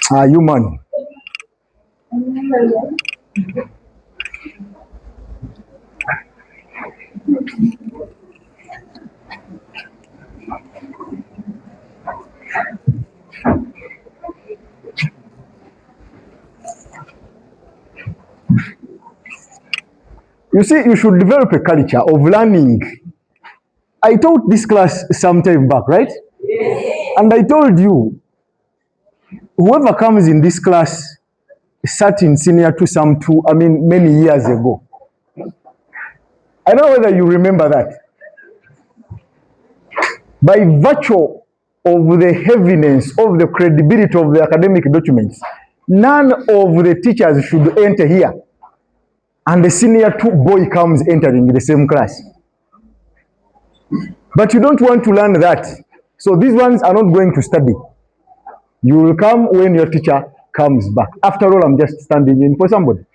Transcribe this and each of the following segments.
Human. You see, you should develop a culture of learning. I taught this class some time back, right? And I told you, whoever comes in this class sat in senior two, many years ago. I don't know whether you remember that. By virtue of the heaviness of the credibility of the academic documents, none of the teachers should enter here. And the senior two boy comes entering the same class. But you don't want to learn that. So these ones are not going to study. You will come when your teacher comes back. After all, I'm just standing in for somebody.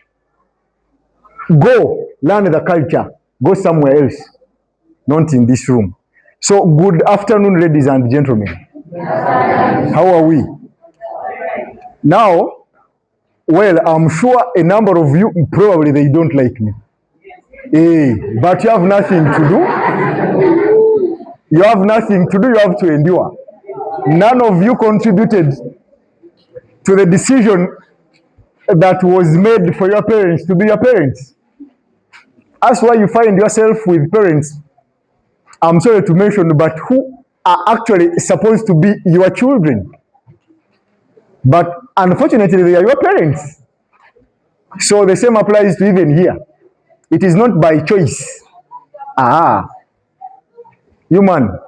Go, learn the culture. Go somewhere else. Not in this room. So good afternoon, ladies and gentlemen. How are we? Now, well, I'm sure a number of you, probably they don't like me. But you have nothing to do. You have nothing to do, you have to endure. None of you contributed to the decision that was made for your parents to be your parents. That's why you find yourself with parents, I'm sorry to mention, but who are actually supposed to be your children. But unfortunately, they are your parents. So the same applies to even here. It is not by choice. Human,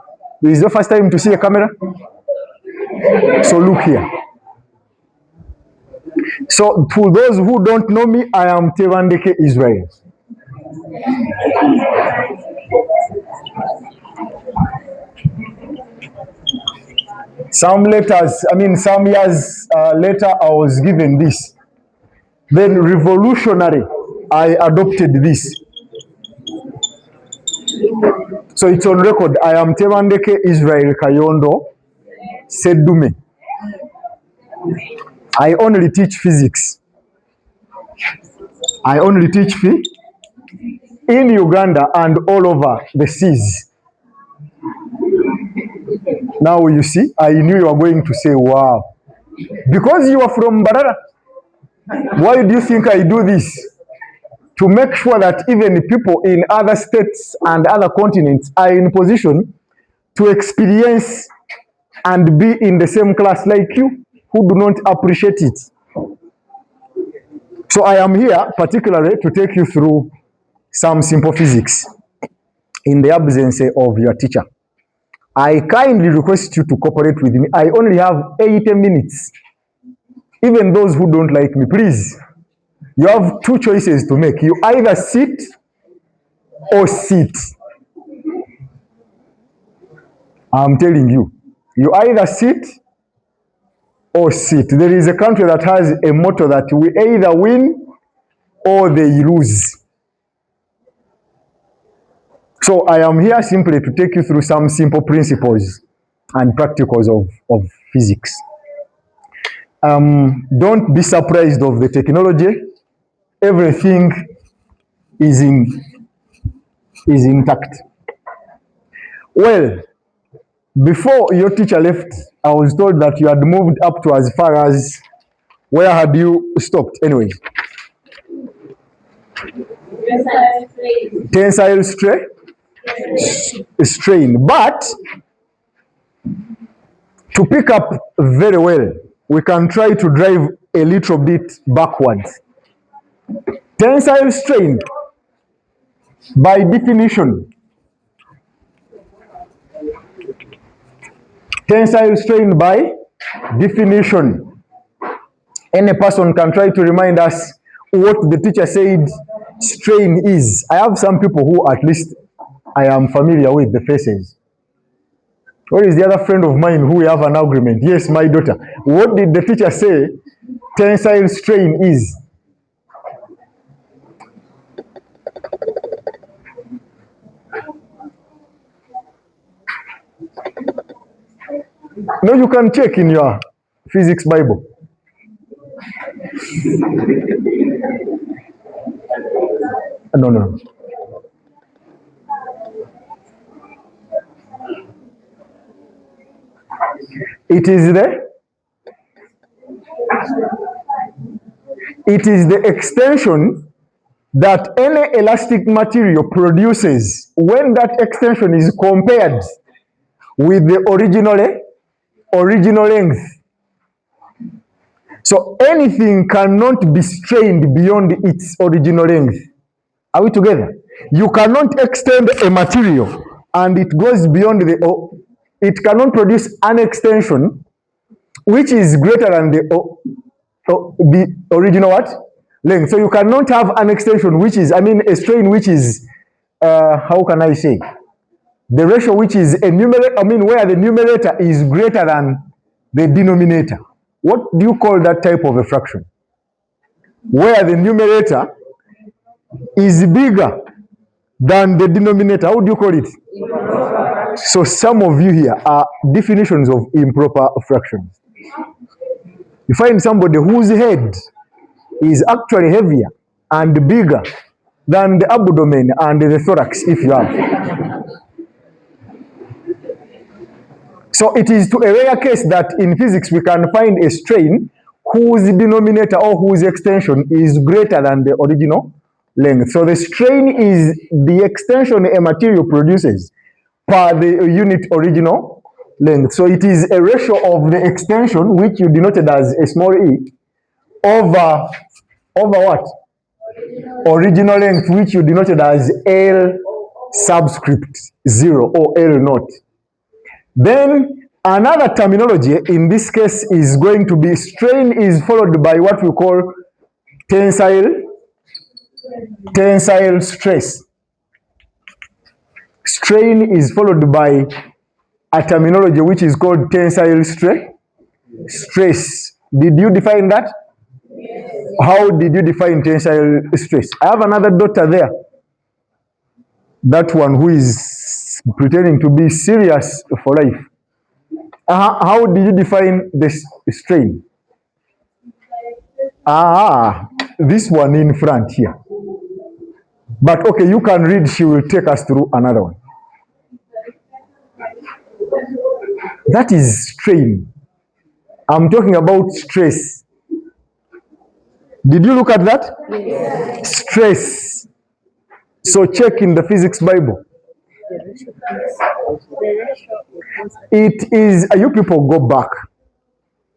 this is your first time to see a camera? So look here. So to those who don't know me, I am Tewandeke Israel. Some years later, I was given this. Then revolutionary, I adopted this. So it's on record. I am Tewandeke Israel Kayondo Sedume. I only teach physics. I only teach in Uganda and all over the seas. Now you see, I knew you were going to say, wow. Because you are from Barara. Why do you think I do this? To make sure that even people in other states and other continents are in position to experience and be in the same class like you, who do not appreciate it. So I am here particularly to take you through some simple physics in the absence of your teacher. I kindly request you to cooperate with me. I only have 80 minutes. Even those who don't like me, please, you have two choices to make. You either sit or sit. I'm telling you. You either sit or sit. There is a country that has a motto that we either win or they lose. So I am here simply to take you through some simple principles and practicals of physics. Don't be surprised of the technology. Everything is intact. Well, before your teacher left, I was told that you had moved up to as far as, where had you stopped anyway? Tensile strain. But to pick up very well, we can try to drive a little bit backwards. Tensile strain, by definition, any person can try to remind us what the teacher said strain is. I have some people who at least I am familiar with the faces. Where is the other friend of mine who we have an agreement? Yes, my daughter. What did the teacher say tensile strain is? No, you can check in your physics Bible. No. It is the extension that any elastic material produces when that extension is compared with the original length. So anything cannot be strained beyond its original length. Are we together? You cannot extend a material and it goes beyond it cannot produce an extension which is greater than the original what? Length. So you cannot have an extension which is, a strain which is, how can I say? The ratio which is a numerator, where the numerator is greater than the denominator. What do you call that type of a fraction? Where the numerator is bigger than the denominator. How do you call it? So some of you here are definitions of improper fractions. You find somebody whose head is actually heavier and bigger than the abdomen and the thorax, if you have. So it is to a rare case that in physics we can find a strain whose denominator or whose extension is greater than the original length. So the strain is the extension a material produces per the unit original length. So it is a ratio of the extension, which you denoted as a small e, over what? Original length, which you denoted as L subscript 0 or L naught. Then another terminology in this case is going to be strain is followed by what we call tensile stress. Strain is followed by a terminology which is called tensile stress. Did you define that? How did you define tensile stress? I have another daughter there. That one who is pretending to be serious for life. How do you define this strain? This one in front here. But okay, you can read, she will take us through another one. That is strain. I'm talking about stress. Did you look at that? Yes. Stress. So check in the physics Bible. It is, you people go back.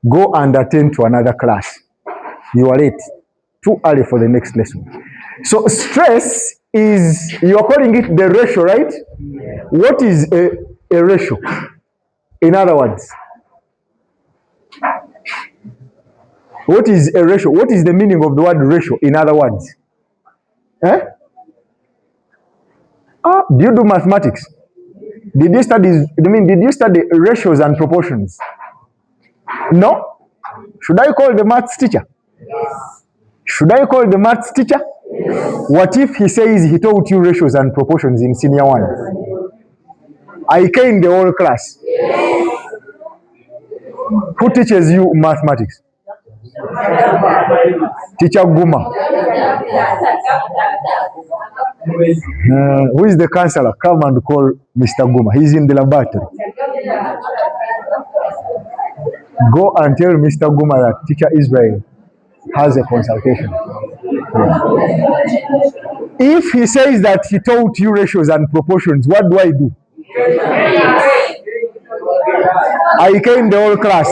Go and attend to another class. You are late. Too early for the next lesson. So stress is, you are calling it the ratio, right? What is a ratio? In other words, what is a ratio? What is the meaning of the word ratio? In other words, do you do mathematics? Did you study ratios and proportions? No? Should I call the maths teacher? Should I call the maths teacher? What if he says he taught you ratios and proportions in senior 1? I came the whole class. Who teaches you mathematics? Teacher Guma. Who is the counselor? Come and call Mr. Guma. He's in the laboratory. Go and tell Mr. Guma that Teacher Israel has a consultation. If he says that he taught you ratios and proportions, what do I do? I came the whole class.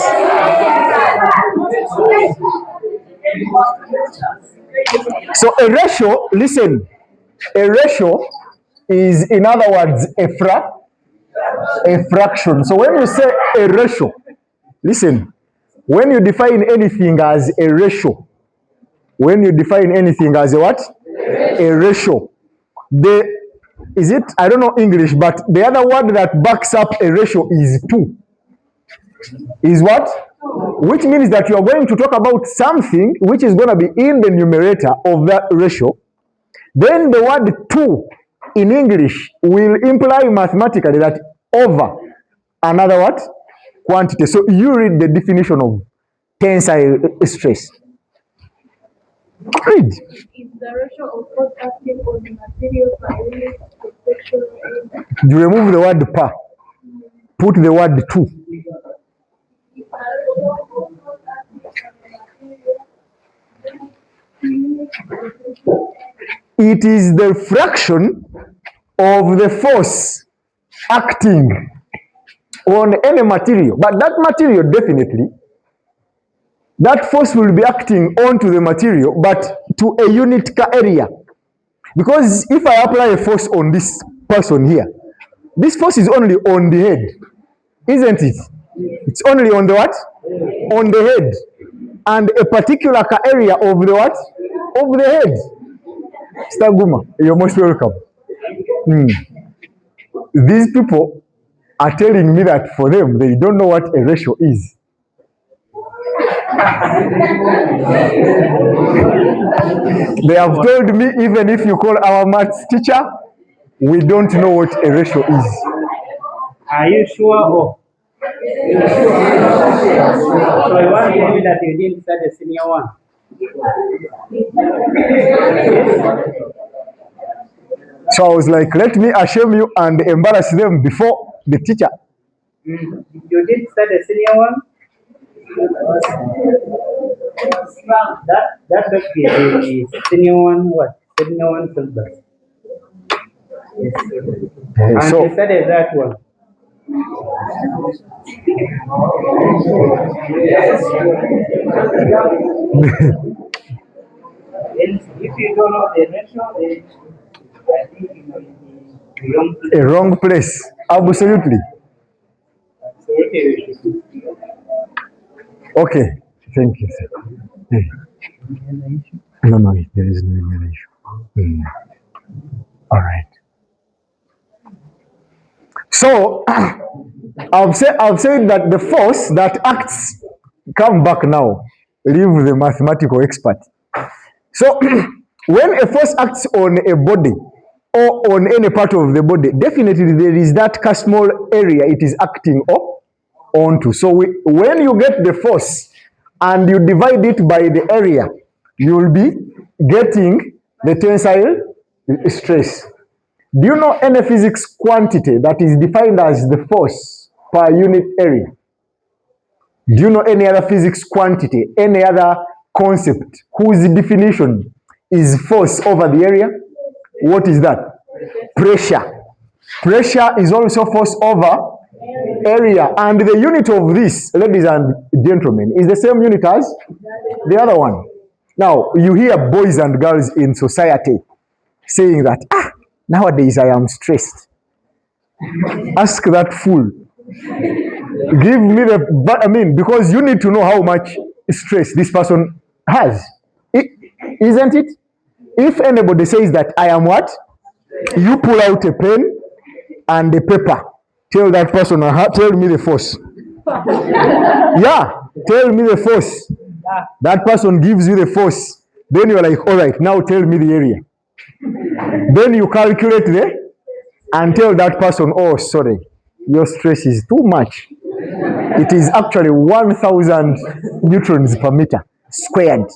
So a ratio, listen, a ratio is, in other words, a fraction. So when you say a ratio, listen, when you define anything as a ratio, when you define anything as a what? A ratio. I don't know English, but the other word that backs up a ratio is 2. Is what? Which means that you are going to talk about something which is going to be in the numerator of that ratio. Then the word 2 in English will imply mathematically that over another what? Quantity. So you read the definition of tensile stress. Read. Is the ratio of force acting on the material per unit cross-sectional area? You remove the word per. Put the word to. It is the fraction of the force acting on any material. But that material, definitely, that force will be acting onto the material, but to a unit area. Because if I apply a force on this person here, this force is only on the head, isn't it? It's only on the what? On the head. And a particular area of the what? Of the head. Mr. Guma, you're most welcome. These people are telling me that for them, they don't know what a ratio is. They have told me, even if you call our maths teacher, we don't know what a ratio is. Are you sure? So you want to tell me that you didn't study senior one? So I was like, let me ashame you and embarrass them before the teacher. You did study senior one? That must be the senior one. What? Senior one syllabus. Yes. And So, you studied that one. If you don't know the ratio, then I think you will be wrong. a wrong place. Absolutely. Okay. Thank you, sir. Hey. No, there is no any issue. All right. So, I've said that the force that acts, come back now, leave the mathematical expert. So, when a force acts on a body or on any part of the body, definitely there is that small area it is acting onto. So, when you get the force and you divide it by the area, you will be getting the tensile stress. Do you know any physics quantity that is defined as the force per unit area? Do you know any other physics quantity, any other concept whose definition is force over the area? What is that? Pressure. Pressure is also force over area. And the unit of this, ladies and gentlemen, is the same unit as the other one. Now, you hear boys and girls in society saying that, nowadays I am stressed. Ask that fool. Give me because you need to know how much stress this person has. Isn't it? If anybody says that I am what? You pull out a pen and a paper. Tell that person, tell me the force. Yeah, tell me the force. That person gives you the force. Then you're like, all right, now tell me the area. Then you calculate and tell that person, oh, sorry, your stress is too much. It is actually 1,000 newtons per meter squared,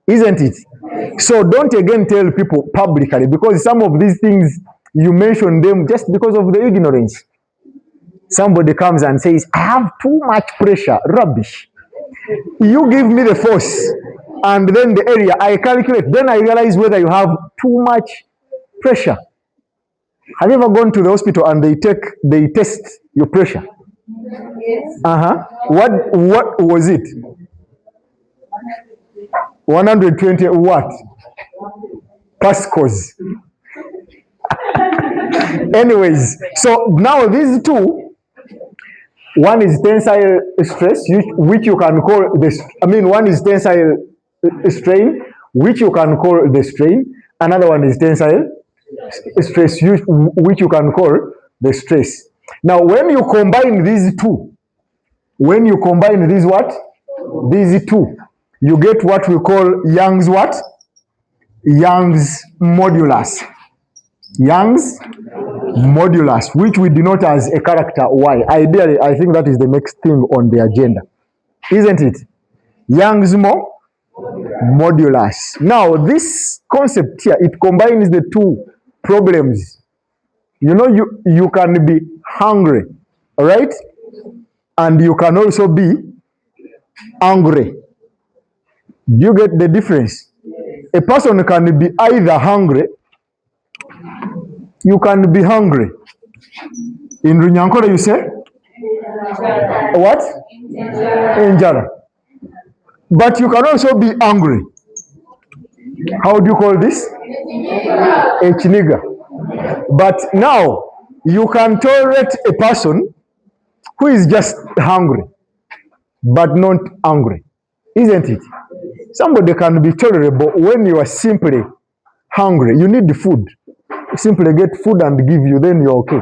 isn't it? So don't again tell people publicly, because some of these things you mention them just because of the ignorance. Somebody comes and says, I have too much pressure. Rubbish. You give me the force and then the area, I calculate. Then I realize whether you have too much pressure. Have you ever gone to the hospital and they test your pressure? Yes. What was it? 120 what? Pascals. Anyways, so now these two, one is tensile stress, which you can call one is tensile strain, which you can call the strain. Another one is tensile stress, which you can call the stress. Now, when you combine these two, These two, you get what we call Young's what? Young's modulus. Young's modulus, which we denote as a character Y. Ideally, I think that is the next thing on the agenda, isn't it? Young's Modulus. Now, this concept here, it combines the two problems. You know, you can be hungry, all right? And you can also be angry. Do you get the difference? A person can be either hungry, you can be hungry. In Runyankore, you say? What? Injara. But you can also be angry. How do you call this? Echiniga. But now, you can tolerate a person who is just hungry, but not angry. Isn't it? Somebody can be tolerable when you are simply hungry. You need the food. You simply get food and give you, then you're okay.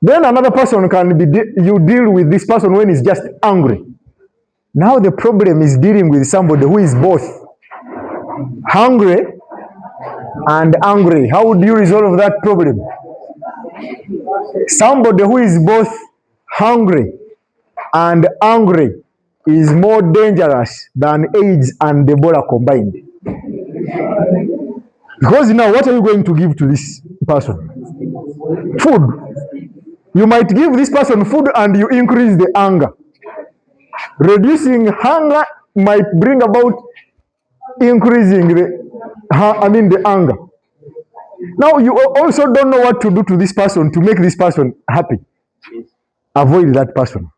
Then another person can be, you deal with this person when he's just angry. Now the problem is dealing with somebody who is both hungry and angry. How would you resolve that problem? Somebody who is both hungry and angry is more dangerous than AIDS and Ebola combined. Because now, what are you going to give to this person? Food. You might give this person food and you increase the anger. Reducing hunger might bring about increasing the anger. Now, you also don't know what to do to this person to make this person happy. Avoid that person.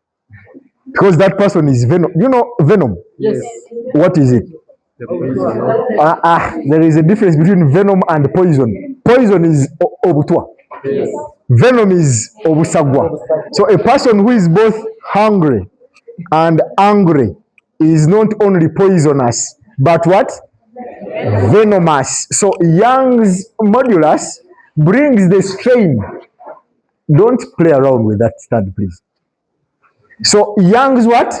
Because that person is venom. You know venom? Yes. What is it? There is a difference between venom and poison. Poison is obutwa. Yes. Venom is obusagwa. So a person who is both hungry and angry is not only poisonous, but what? Venomous. So Young's modulus brings the strain. Don't play around with that stand, please. So Young's what?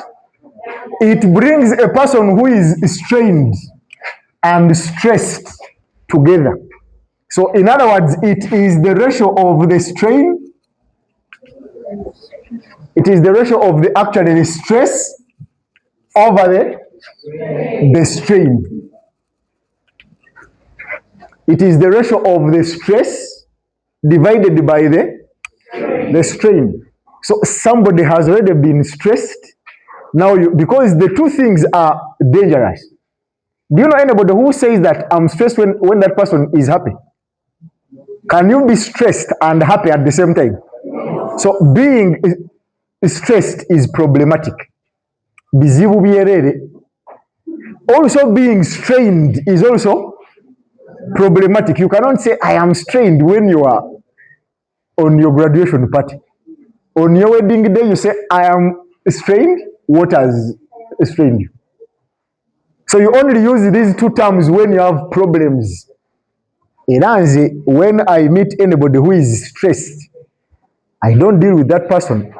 It brings a person who is strained and stressed together. So in other words, it is the ratio of the strain. It is the ratio of the stress over the strain. It is the ratio of the stress divided by the strain. So somebody has already been stressed. Now, because the two things are dangerous. Do you know anybody who says that I'm stressed when that person is happy? Can you be stressed and happy at the same time? So being stressed is problematic. Bizibu bierere. Also being strained is also problematic. You cannot say I am strained when you are on your graduation party. On your wedding day, you say I am strained. What has strained you? So you only use these two terms when you have problems. Iranzi, when I meet anybody who is stressed, I don't deal with that person.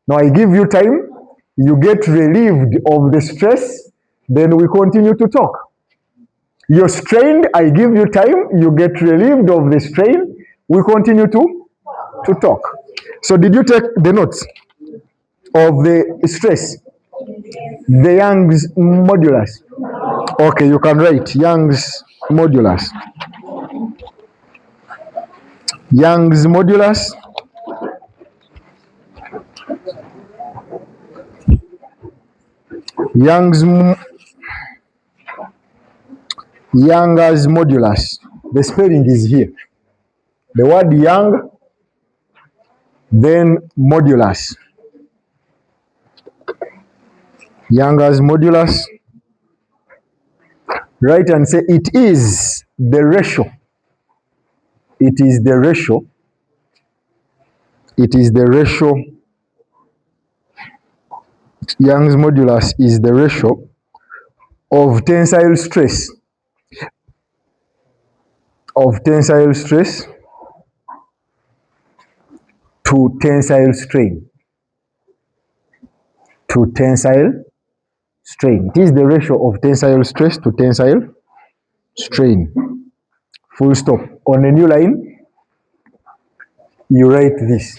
Now I give you time, you get relieved of the stress, then we continue to talk. You're strained, I give you time, you get relieved of the strain, we continue to talk. So did you take the notes of the stress? The Young's modulus. Okay, you can write Young's modulus. Young's modulus. Young's modulus. The spelling is here. The word young, then modulus. Young's modulus. Write and say it is the ratio. It is the ratio. It is the ratio. Young's modulus is the ratio of tensile stress. Of tensile stress to tensile strain. To tensile strain. It is the ratio of tensile stress to tensile strain. Full stop. On a new line, you write this.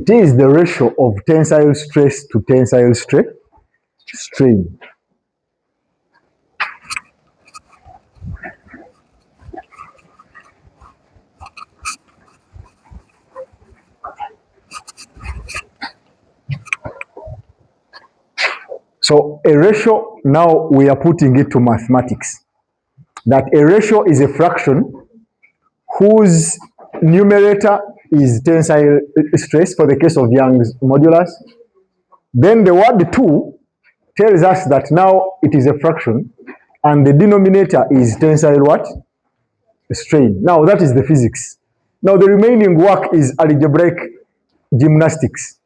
It is the ratio of tensile stress to tensile strain. So a ratio, now we are putting it to mathematics. That a ratio is a fraction whose numerator is tensile stress for the case of Young's modulus. Then the word 2 tells us that now it is a fraction and the denominator is tensile what? Strain. Now that is the physics. Now the remaining work is algebraic gymnastics,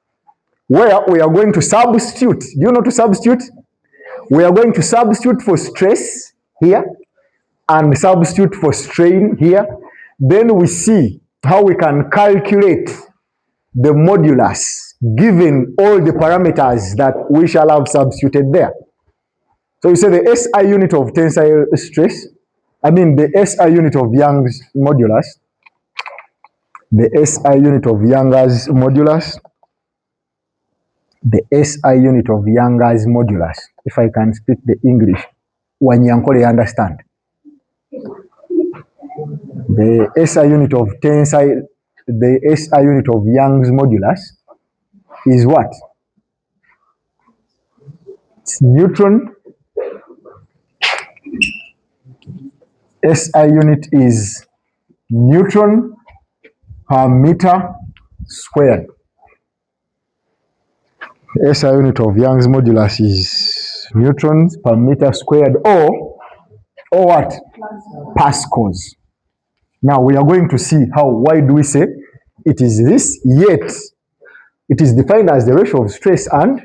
where we are going to substitute. Do you know to substitute? We are going to substitute for stress here and substitute for strain here. Then we see how we can calculate the modulus given all the parameters that we shall have substituted there. So you say the SI unit of tensile stress, the SI unit of Young's modulus, the SI unit of Young's modulus, the SI unit of Young's modulus, if I can speak the English, when Yankole understand. The SI unit of tensile, the SI unit of Young's modulus is what? It's Newton. SI unit is Newton per meter squared. The SI unit of Young's modulus is newtons per meter squared, or what? Pascals. Now we are going to see why do we say it is this, yet it is defined as the ratio of stress and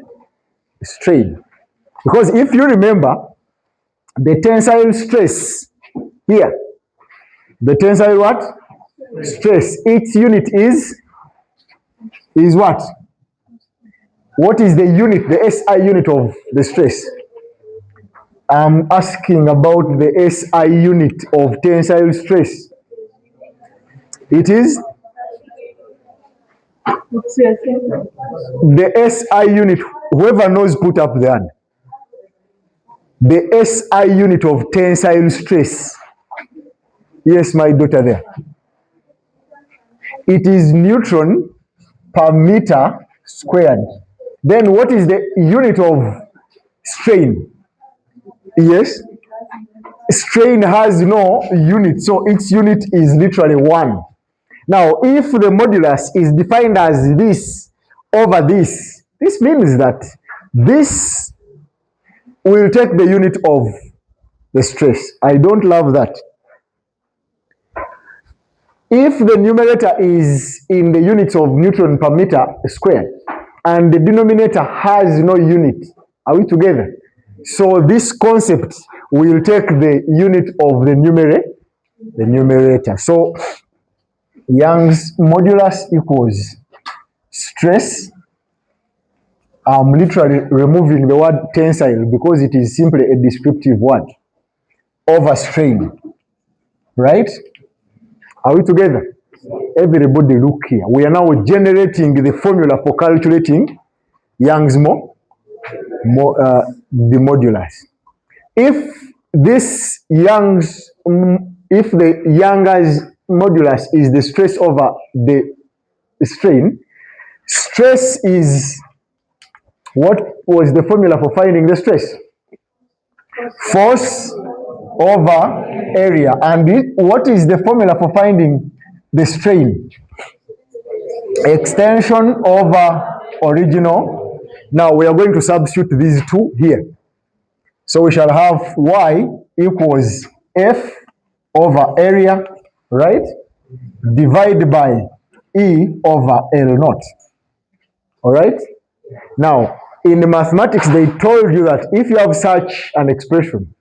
strain. Because if you remember, the tensile stress here, the tensile what? Stress, its unit is what? What is the unit, the SI unit of the stress? I'm asking about the SI unit of tensile stress. It is the SI unit, whoever knows put up the hand. The SI unit of tensile stress. Yes, my daughter there. It is Newton per meter squared. Then what is the unit of strain? Yes. Strain has no unit, so its unit is literally 1. Now, if the modulus is defined as this over this, this means that this will take the unit of the stress. I don't love that. If the numerator is in the units of Newton per meter squared and the denominator has no unit, are we together? So this concept will take the unit of the numerator. So Young's modulus equals stress. I'm literally removing the word tensile because it is simply a descriptive word, over strain, right? Are we together? Everybody look here. We are now generating the formula for calculating Young's the modulus. If the Young's modulus is the stress over the strain, stress is, what was the formula for finding the stress? Force over area. And what is the formula for finding the strain? Extension over original. Now we are going to substitute these two here. So we shall have Y equals F over area, right? Divided by E over L naught. All right? Now, in the mathematics, they told you that if you have such an expression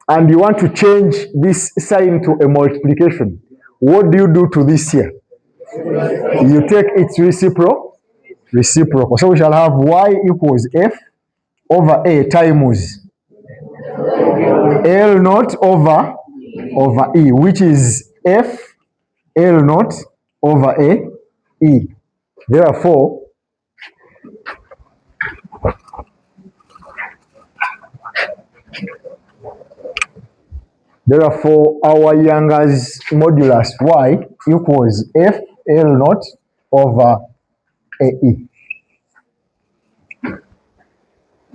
and you want to change this sign to a multiplication, what do you do to this here? You take its reciprocal. So we shall have Y equals F over A times L naught over E, which is F L naught over A E. Therefore, our Young's modulus y equals f L naught over AE.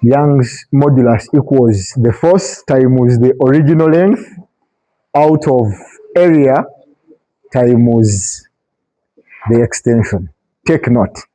Young's modulus equals the force times the original length out of area times the extension. Take note.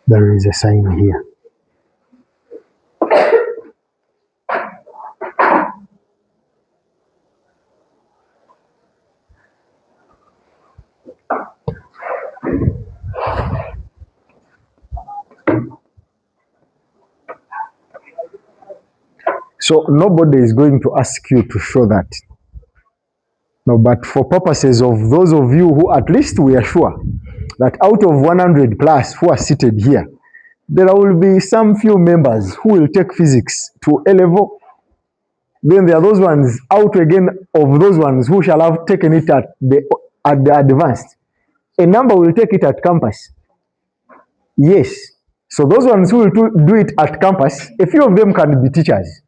There is a sign here. So nobody is going to ask you to show that. No, but for purposes of those of you who at least we are sure that out of 100 plus who are seated here, there will be some few members who will take physics to A level. Then there are those ones out again of those ones who shall have taken it at the advanced. A number will take it at campus. Yes. So those ones who will do it at campus, a few of them can be teachers,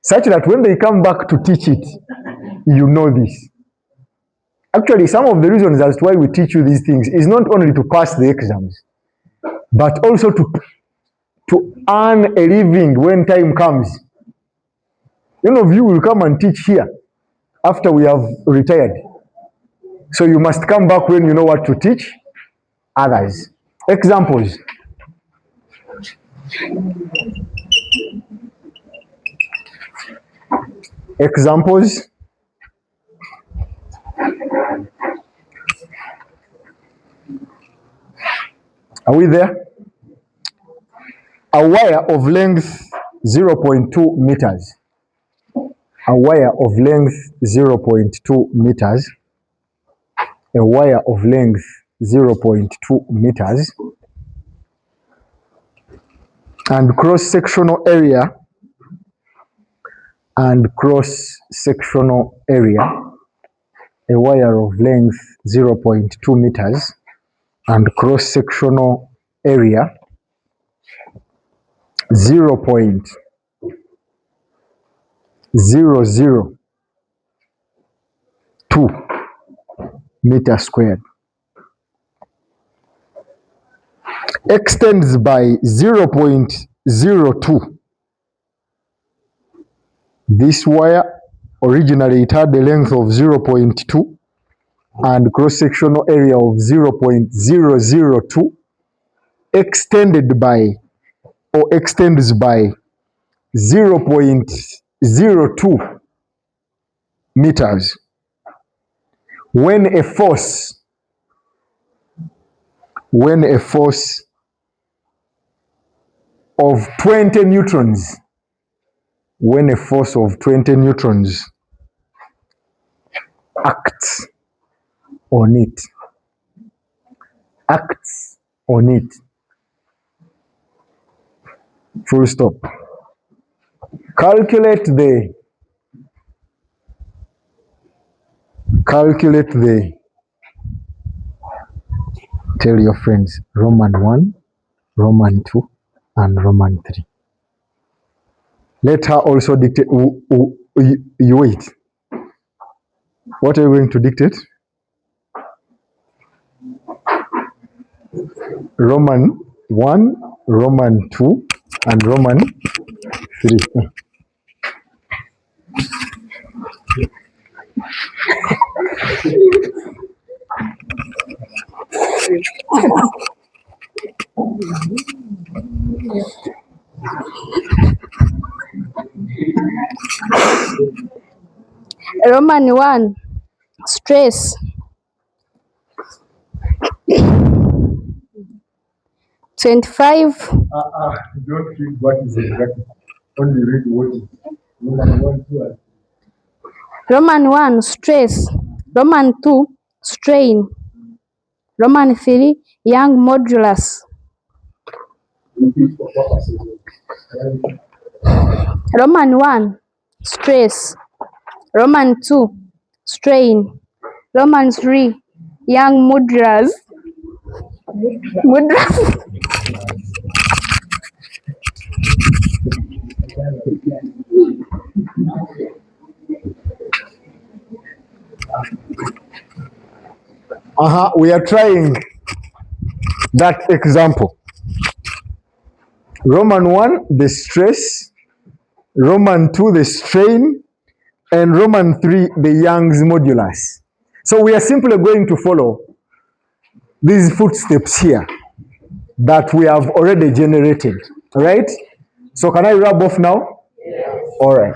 such that when they come back to teach it, you know this. Actually, some of the reasons as to why we teach you these things is not only to pass the exams, but also to earn a living when time comes. None of you will come and teach here after we have retired. So you must come back when you know what to teach others. Examples. Examples. Are we there? A wire of length 0.2 meters. A wire of length 0.2 meters. A wire of length 0.2 meters. And cross-sectional area. And cross-sectional area. A wire of length 0.2 meters. And cross-sectional area 0.002 meters squared. Extends by 0.02. This wire, originally it had a length of 0.2 and cross-sectional area of 0.002, extended by or extends by 0.02 meters. When a force of 20 neutrons, when a force of 20 neutrons acts on it, full stop. Calculate the tell your friends Roman 1, Roman 2, and Roman 3. Let her also dictate. You wait. What are you going to dictate? Roman 1, Roman 2, and Roman 3. Roman 1, stress. 25. Don't read what is in bracket. Only read what is Roman 1, 2, and Roman 1, stress. Roman 2, strain. Roman 3, young modulus. repeat for purposes of Roman 1, stress. Roman 2, strain. Roman 3, young modulus. Modulus. We are trying that example. Roman 1, the stress. Roman 2, the strain. And Roman 3, the Young's modulus. So we are simply going to follow these footsteps here that we have already generated, right? So can I rub off now? Yes. All right.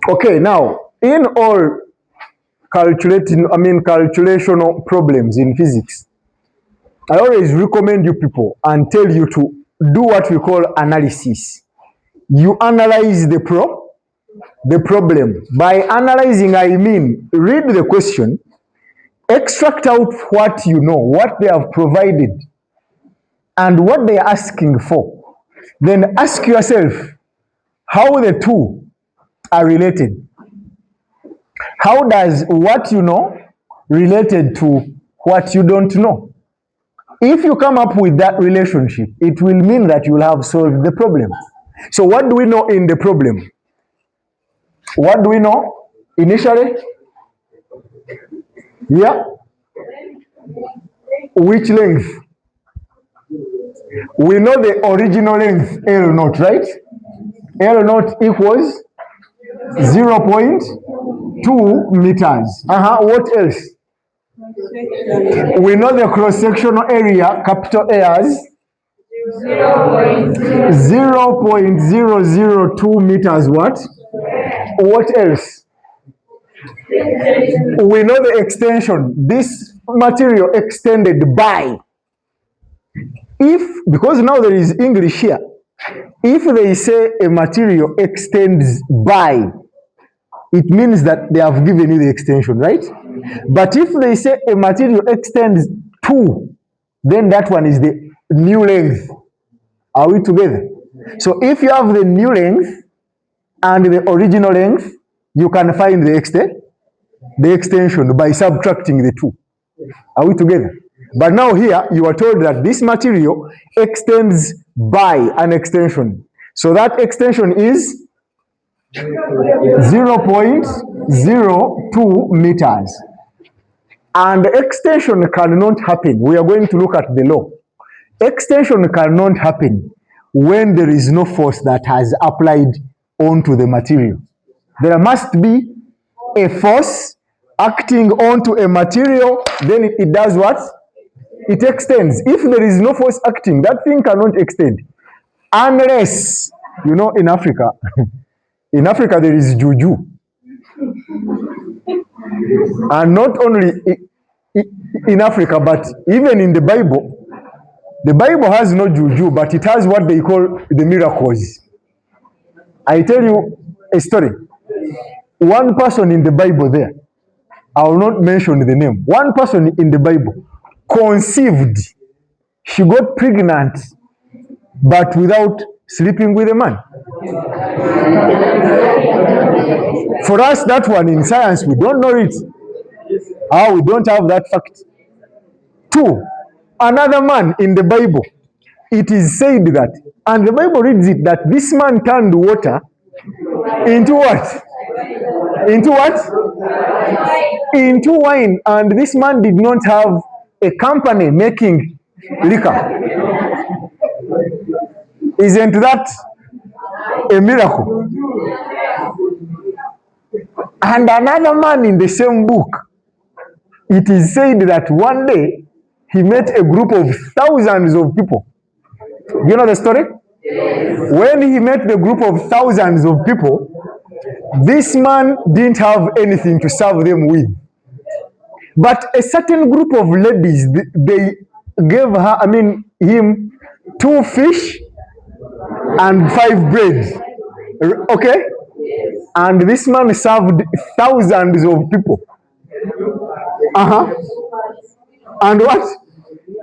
Okay, now in all calculational problems in physics, I always recommend you people and tell you to do what we call analysis. You analyze the problem. By analyzing, I mean read the question, extract out what you know, what they have provided, and what they are asking for. Then ask yourself how the two are related. How does what you know related to what you don't know? If you come up with that relationship, it will mean that you will have solved the problem. So what do we know in the problem? What do we know initially? Yeah. Which length? We know the original length, L naught, right? L naught equals 0.2 meters. What else? We know the cross-sectional area, capital A, as 0.002 meters. What? What else? We know the extension. This material extended by. Because now there is English here, if they say a material extends by, it means that they have given you the extension, right? But if they say a material extends to, then that one is the new length. Are we together? So if you have the new length and the original length, you can find the extension by subtracting the two. Are we together? But now here you are told that this material extends by an extension. So that extension is 0.02 meters. And extension cannot happen. We are going to look at the law. Extension cannot happen when there is no force that has applied onto the material. There must be a force acting onto a material, then it does what? It extends. If there is no force acting, that thing cannot extend. Unless, in Africa, there is juju. And not only in Africa, but even in the Bible has no juju, but it has what they call the miracles. I tell you a story. One person in the Bible there, I will not mention the name. One person in the Bible conceived. She got pregnant, but without sleeping with a man. For us, that one in science, we don't know it. We don't have that fact. 2, another man in the Bible, it is said that, and the Bible reads it, that this man turned water Into what? Into what? Into wine. And this man did not have a company making liquor. Isn't that a miracle? And another man in the same book, it is said that one day he met a group of thousands of people. You know the story? When he met the group of thousands of people, this man didn't have anything to serve them with. But a certain group of ladies, they gave him 2 fish and 5 bread. Okay? And this man served thousands of people. And what?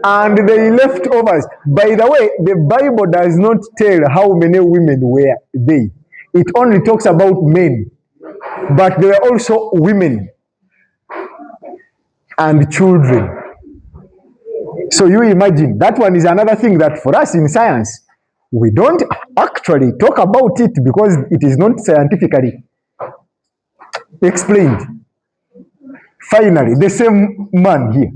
And they left overs. By the way, the Bible does not tell how many women were they. It only talks about men. But there are also women and children. So you imagine, that one is another thing that for us in science, we don't actually talk about it because it is not scientifically explained. Finally, the same man here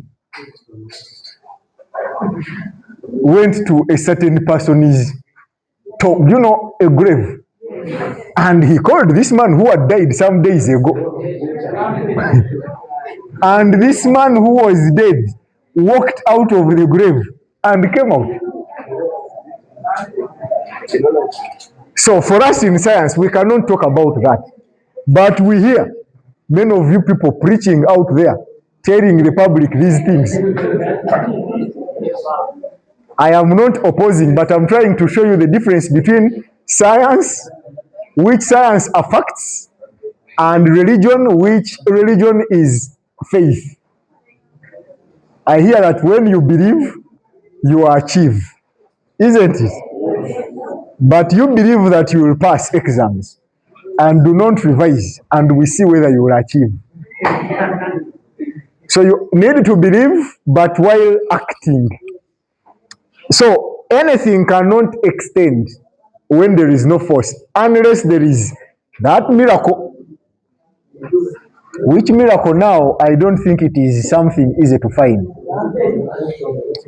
went to a certain person's tomb, a grave. And he called this man who had died some days ago. And this man who was dead walked out of the grave and came out. So for us in science, we cannot talk about that. But we hear many of you people preaching out there, telling the public these things. I am not opposing, but I'm trying to show you the difference between science, which science are facts, and religion, which religion is faith. I hear that when you believe, you achieve, isn't it? But you believe that you will pass exams and do not revise, and we see whether you will achieve. So you need to believe, but while acting. So anything cannot extend when there is no force, unless there is that miracle. Which miracle now, I don't think it is something easy to find.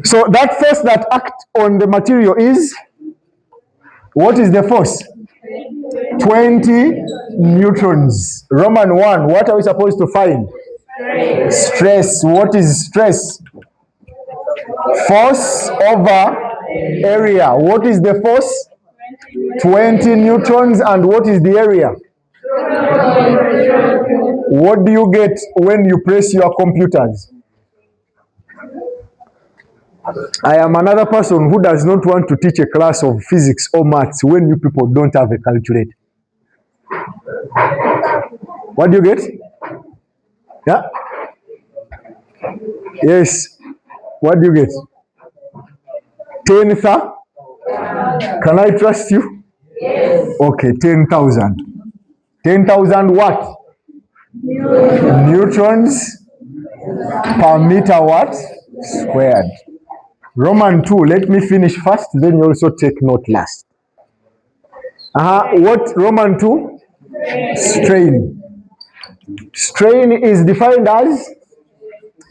So that force that acts on the material is, what is the force? 20 neutrons. Roman 1, what are we supposed to find? Stress. What is stress? Force over area. What is the force? 20 neutrons. And what is the area? What do you get when you press your computers? I am another person who does not want to teach a class of physics or maths when you people don't have a calculator. What do you get? Yeah? Yes. What do you get? 10,000? Can I trust you? Yes. Okay, 10,000. 10,000 what? Neutrons per meter what? Squared. Roman 2, let me finish first, then you also take note last. What Roman 2? Strain. Strain is defined as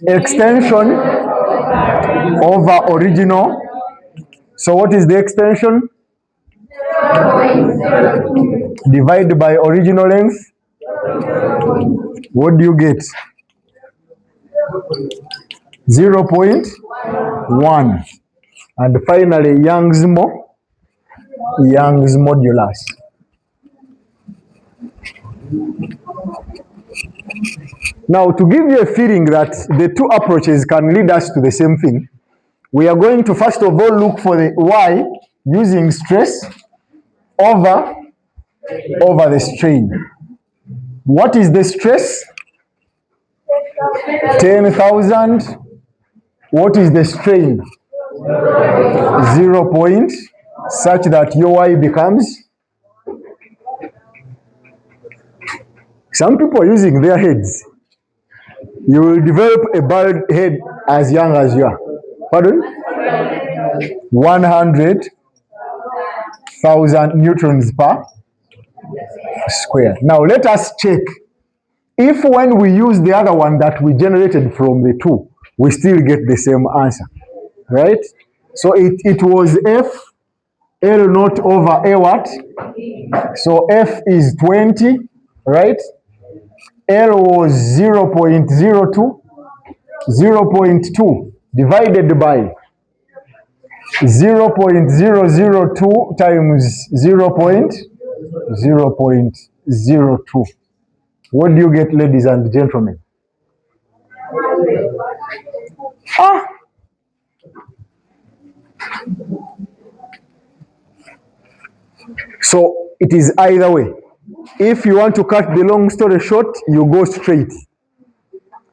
extension over original. So what is the extension? Divided by original length. What do you get? 0.1. And finally, Young's modulus. Now, to give you a feeling that the two approaches can lead us to the same thing, we are going to first of all look for the Y using stress over the strain. What is the stress? 10,000. What is the strain? 0 point, such that your Y becomes. Some people are using their heads. You will develop a bald head as young as you are. Pardon? 100,000 neutrons per square. Now let us check if when we use the other one that we generated from the 2, we still get the same answer, right? So it was F L naught over A what? So F is 20, right? L was 0.02, 0.2 divided by 0.002 times 0.02. What do you get, ladies and gentlemen? So it is either way. If you want to cut the long story short, you go straight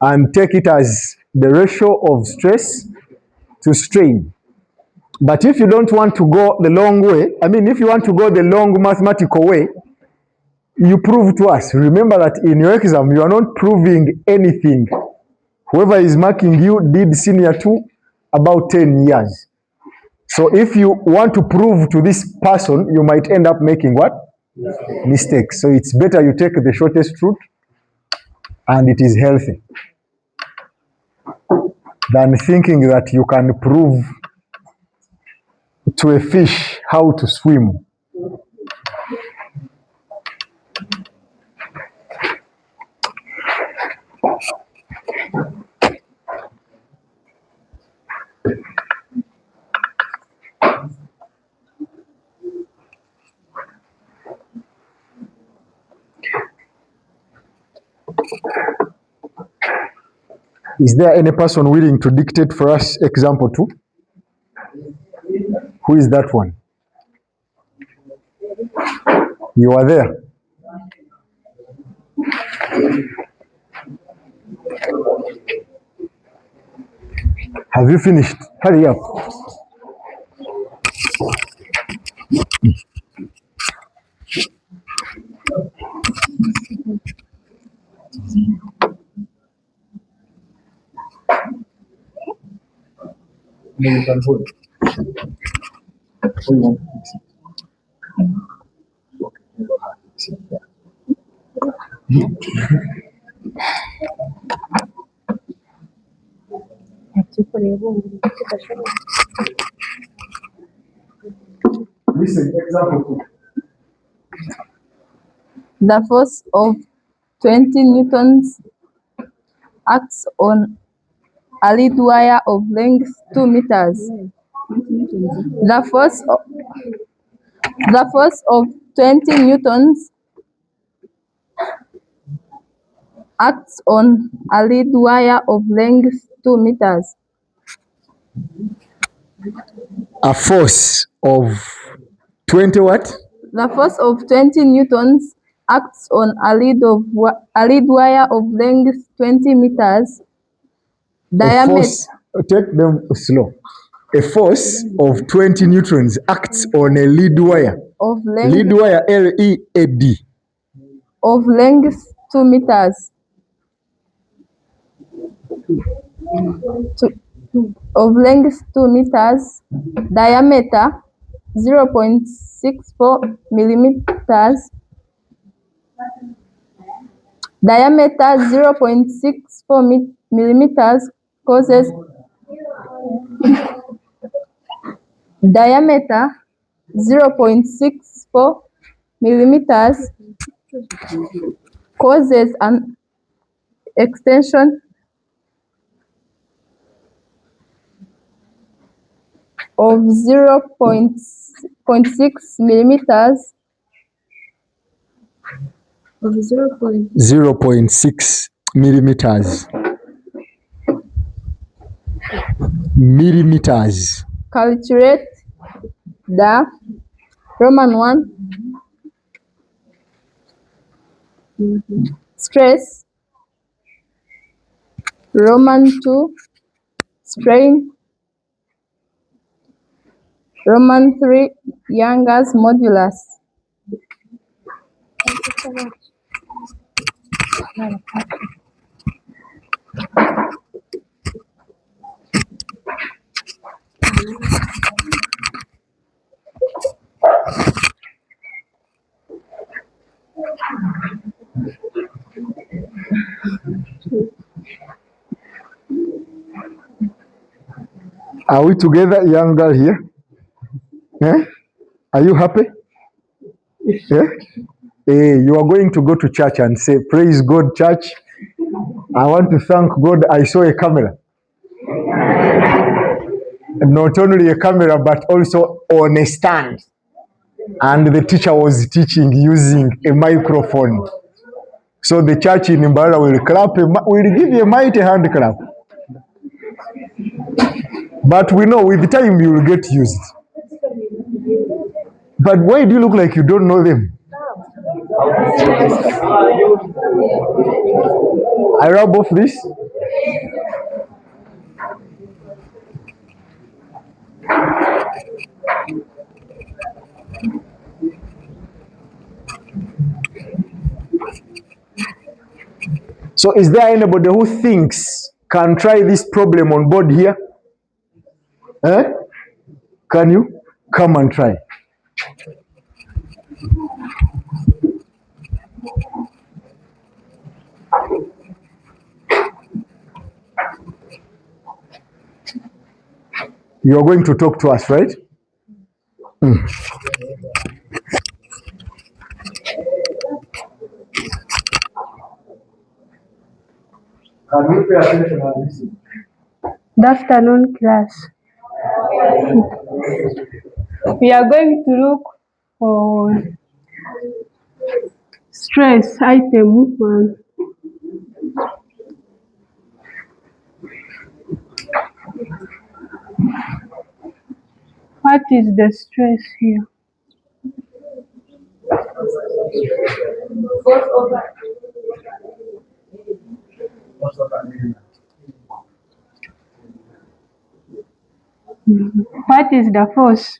and take it as the ratio of stress to strain. But if you don't want to go the long way, if you want to go the long mathematical way, you prove to us. Remember that in your exam, you are not proving anything. Whoever is marking you did senior 2 about 10 years. So if you want to prove to this person, you might end up making what? Mistakes. So it's better you take the shortest route, and it is healthy, than thinking that you can prove to a fish how to swim. Is there any person willing to dictate for us example 2? Who is that one? You are there. Have you finished? Hurry up. Listen, example 2. The force of 20 newtons acts on a lead wire of length 2 meters. The force of 20 newtons acts on a lead wire of length 2 meters. A force of 20 what? The force of 20 newtons acts on a lead wire of length 20 meters. Diameter. Take them slow. A force of 20 newtons acts on a lead wire. Of length. Lead wire LED. Of length 2 meters. Of length 2 meters. Diameter 0.64 millimeters. Diameter 0.64 millimeters causes diameter 0.64 millimeters causes an extension of 0.6 millimeters. Of 0.6 millimeters. Calculate the Roman 1 stress, Roman 2 strain, Roman 3 Young's modulus. Are we together, young girl here? Eh? Are you happy? Yeah? You are going to go to church and say, praise God, church. I want to thank God I saw a camera. Not only a camera, but also on a stand. And the teacher was teaching using a microphone. So the church in Mbala will will give you a mighty hand clap. But we know with time you will get used. But why do you look like you don't know them? I rub off this. So is there anybody who thinks can try this problem on board here? Eh? Can you? Come and try. You are going to talk to us, right? Can we pay attention and listen? Good afternoon, class. We are going to look for stress item 1. What is the stress here? What is the force?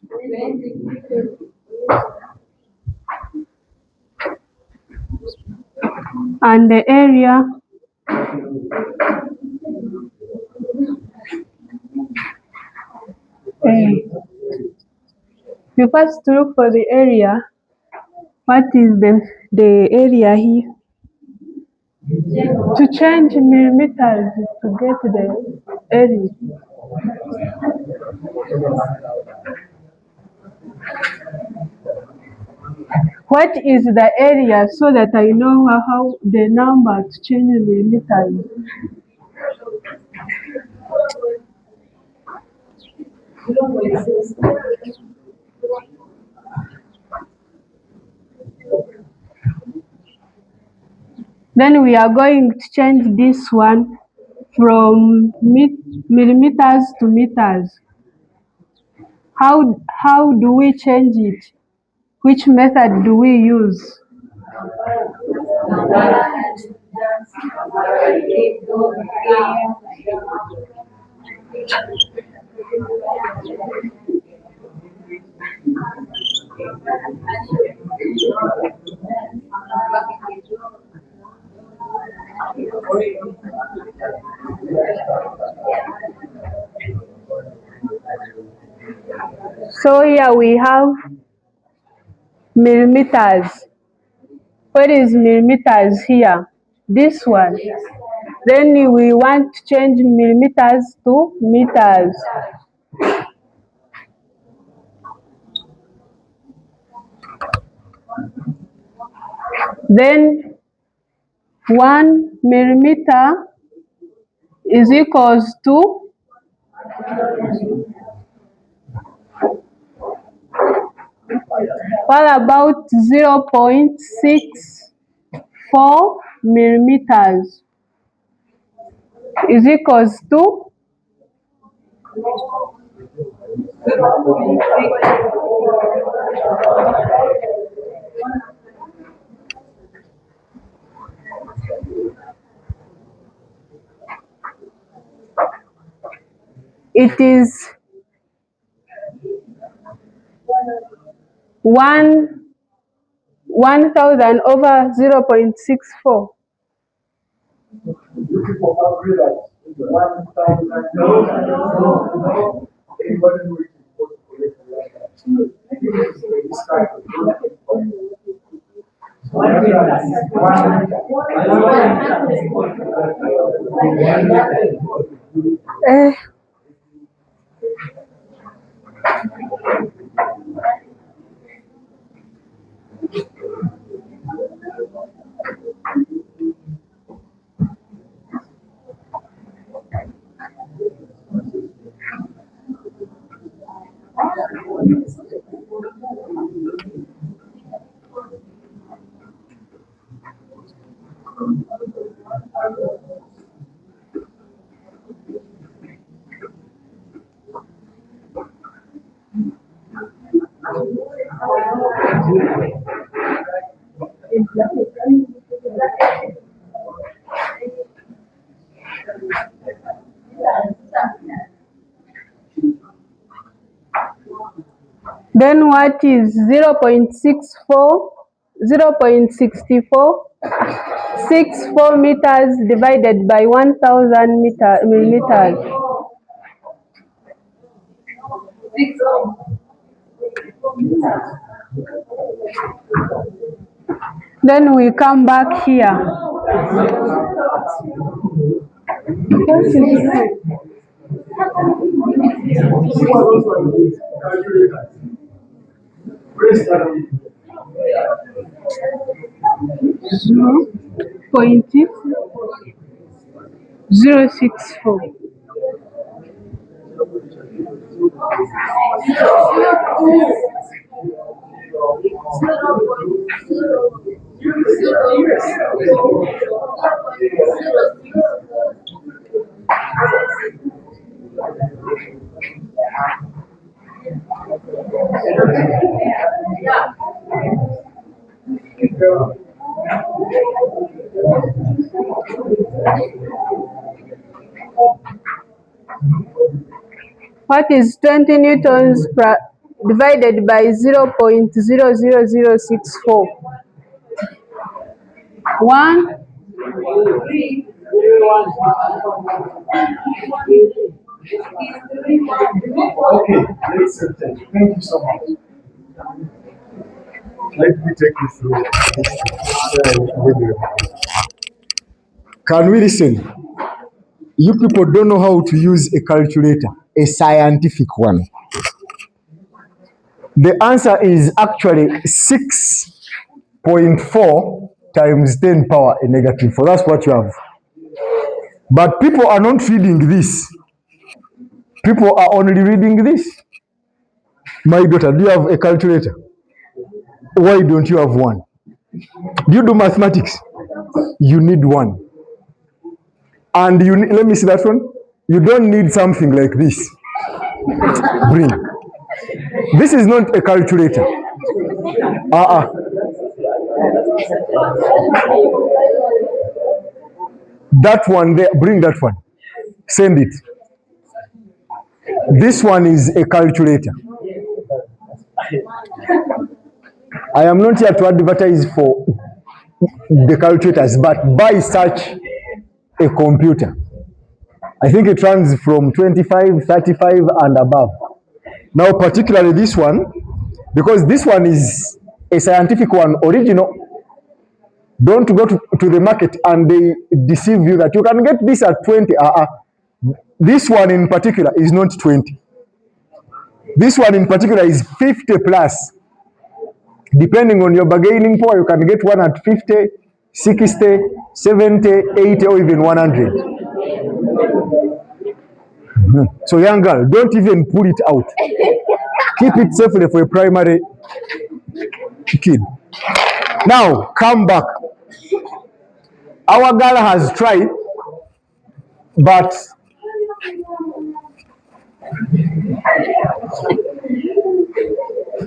And the area? You first look for the area. What is the area here? To change millimeters to get the area. What is the area so that I know how the number to change millimeters? Then we are going to change this one from millimeters to meters. How do we change it? Which method do we use? So here we have millimeters. What is millimeters here? This one. Then we want to change millimeters to meters. Then 1 millimeter is equals to what about 0.64 millimeters is equals to it is 1,000 over 0.64. Then what is 0.64, 0.64 meters divided by 1000 millimeters? Then we come back here. What is it? 0.064. What is 20 newtons divided by 0.00064? 1. Okay, let's thank you so much. Let me take you through this. Can we listen? You people don't know how to use a calculator, a scientific one. The answer is actually 6.4 times 10 power a negative 4. That's what you have. But people are not reading this. People are only reading this. My daughter, do you have a calculator? Why don't you have one? Do you do mathematics? You need one. And let me see that one. You don't need something like this. Bring. This is not a calculator. That one there, bring that one. Send it. This one is a calculator. I am not here to advertise for the calculators, but buy such a computer. I think it runs from 25, 35 and above. Now, particularly this one, because this one is a scientific one, original. Don't go to the market and they deceive you that you can get this at 20. This one in particular is not 20. This one in particular is 50 plus. Depending on your bargaining power, you can get one at 50, 60, 70, 80, or even 100. So young girl, don't even pull it out. Keep it safely for a primary kid. Now, come back. Our girl has tried, but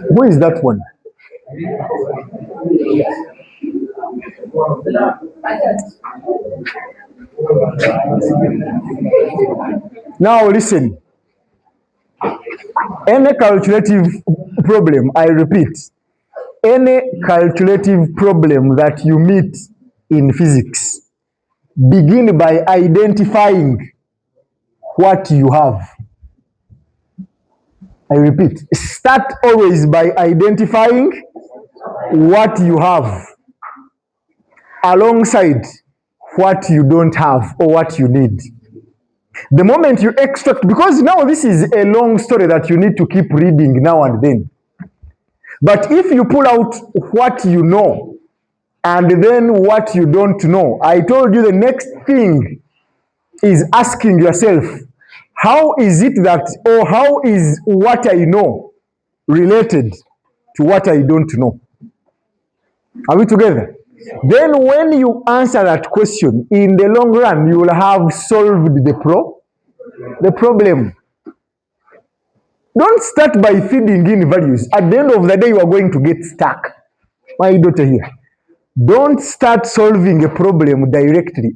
who is that one? Now listen. Any calculative problem, I repeat, any calculative problem that you meet in physics, begin by identifying what you have. I repeat, start always by identifying what you have alongside what you don't have or what you need. The moment you extract, because now this is a long story that you need to keep reading now and then. But if you pull out what you know and then what you don't know, I told you the next thing is asking yourself, how is it that, or how is what I know related to what I don't know? Are we together? Then when you answer that question, in the long run, you will have solved the problem. Don't start by feeding in values. At the end of the day, you are going to get stuck. My daughter here. Don't start solving a problem directly.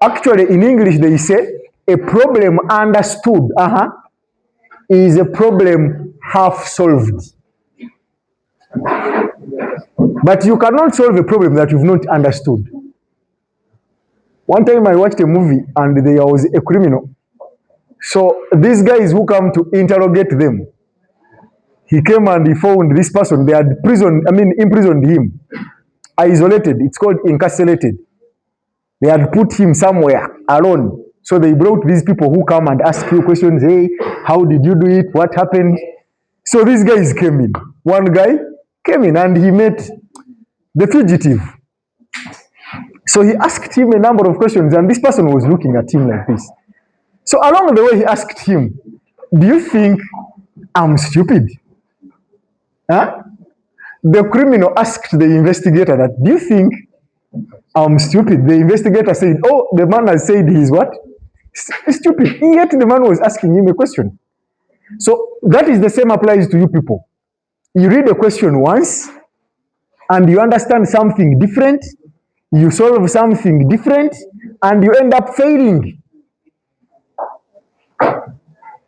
Actually, in English, they say a problem understood is a problem half solved. But you cannot solve a problem that you've not understood. One time I watched a movie and there was a criminal. So these guys who come to interrogate them, he came and he found this person. They had imprisoned him, isolated. It's called incarcerated. They had put him somewhere alone. So they brought these people who come and ask you questions. Hey, how did you do it? What happened? So these guys came in. One guy came in and he met the fugitive. So he asked him a number of questions and this person was looking at him like this. So along the way he asked him, do you think I'm stupid? Huh? The criminal asked the investigator that, do you think I'm stupid? The investigator said, oh, the man has said he's what? Stupid. Yet the man was asking him a question. So that is the same applies to you people. You read a question once and you understand something different, you solve something different, and you end up failing.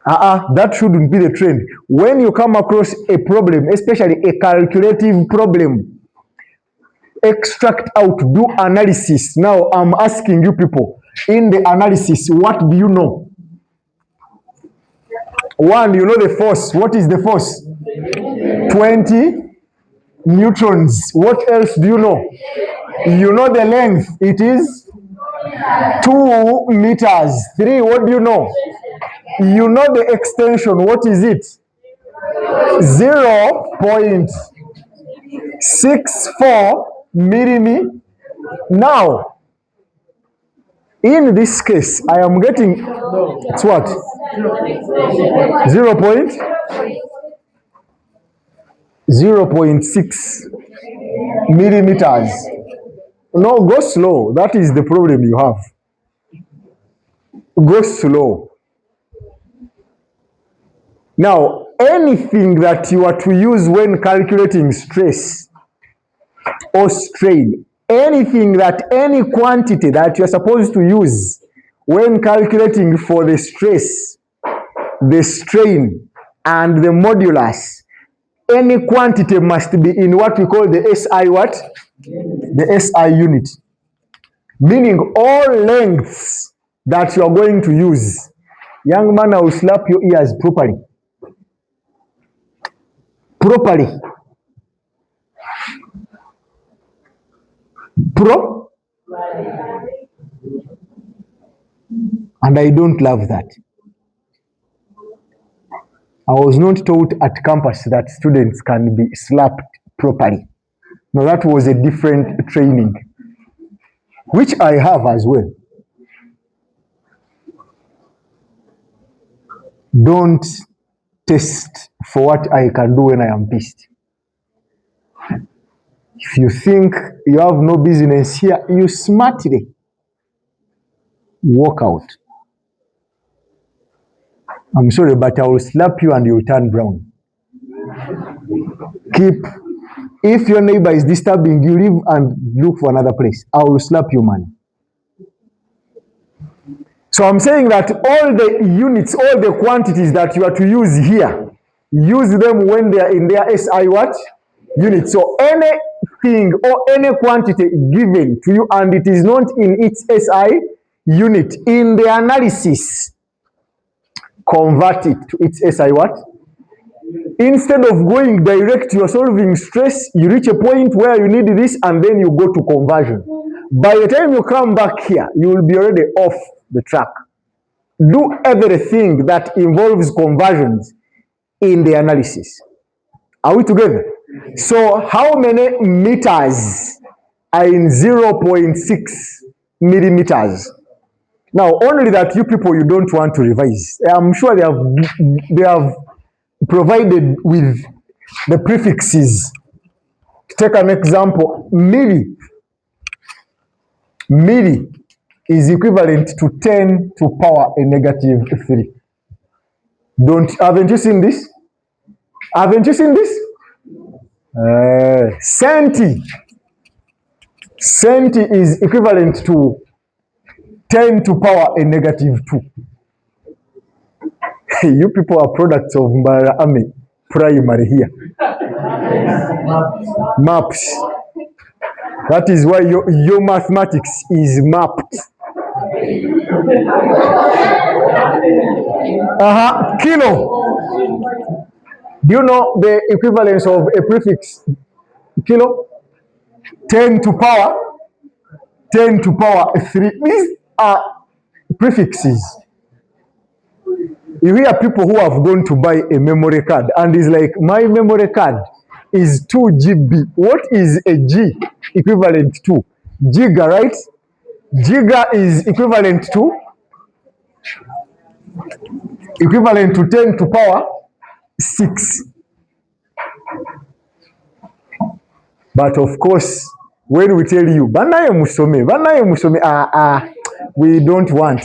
That shouldn't be the trend. When you come across a problem, especially a calculative problem, extract out, do analysis. Now I'm asking you people, in the analysis, what do you know? One, you know the force. What is the force? 20 newtons. What else do you know? You know the length. It is 2 meters. 3, what do you know? You know the extension. What is it? 0.64 millimeter. Now, in this case, I am getting it's what? 0.6 millimeters. No, go slow. That is the problem you have. Go slow. Now, anything that you are to use when calculating stress or strain, any quantity that you are supposed to use when calculating for the stress, the strain, and the modulus, any quantity must be in what we call the SI what? The SI unit. Meaning all lengths that you are going to use. Young man, I will slap your ears properly. And I don't love that. I was not taught at campus that students can be slapped properly. No, that was a different training, which I have as well. Don't test for what I can do when I am pissed. If you think you have no business here, you smartly walk out. I'm sorry, but I will slap you and you'll turn brown. If your neighbor is disturbing you, leave and look for another place. I will slap you, man. So I'm saying that all the units, all the quantities that you are to use here, use them when they are in their SI what? Unit. So anything or any quantity given to you and it is not in its SI unit, in the analysis, convert it to its SI what? Instead of going direct, you're solving stress, you reach a point where you need this and then you go to conversion. By the time you come back here, you will be already off the track. Do everything that involves conversions in the analysis. Are we together? So how many meters are in 0.6 millimeters? Now, only that you people, you don't want to revise. I'm sure they have provided with the prefixes. Take an example, milli. Milli is equivalent to 10 to power a negative 3. Haven't you seen this? Haven't you seen this? Centi. Centi is equivalent to 10 to power a negative 2. You people are products of Mbara Army primary here. Maps. That is why your mathematics is mapped. Kilo. Do you know the equivalence of a prefix kilo? 10 to power 3. These are prefixes. You hear people who have gone to buy a memory card and is like, my memory card is 2 GB. What is a G equivalent to? Giga, right? Giga is equivalent to 10 to power 6. But of course, when we tell you, banaye musome, we don't want.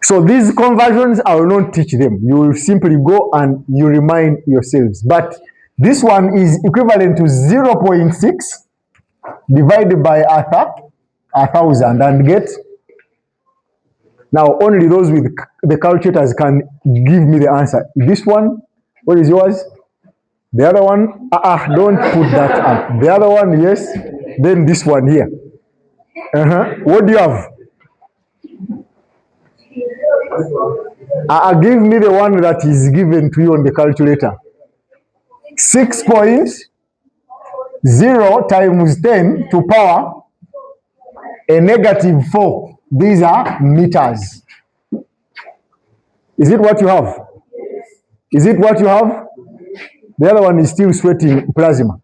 So these conversions, I will not teach them. You will simply go and you remind yourselves. But this one is equivalent to 0.6 divided by 1,000 and get. Now only those with the calculators can give me the answer. This one, what is yours? The other one, don't put that up. The other one, yes. Then this one here. What do you have? Give me the one that is given to you on the calculator. 6.0 times 10 to power a negative 4. These are meters. Is it what you have? Is it what you have? The other one is still sweating plasma.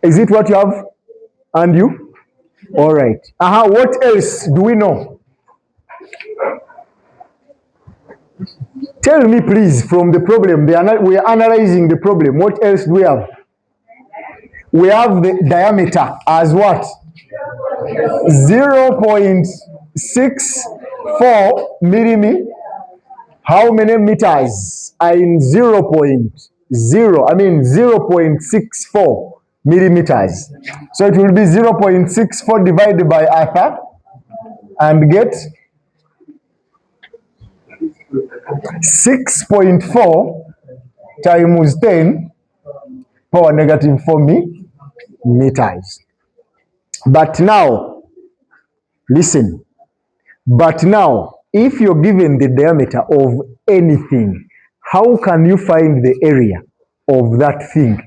Is it what you have? And you? All right. What else do we know? Tell me, please, from the problem. We are analyzing the problem. What else do we have? We have the diameter as what? 0.64 millimeters. How many meters are in 0.64 millimeters? So it will be 0.64 divided by 1,000 and get 6.4 times 10 power negative 4 meters. But now, listen. But now, if you're given the diameter of anything, how can you find the area of that thing?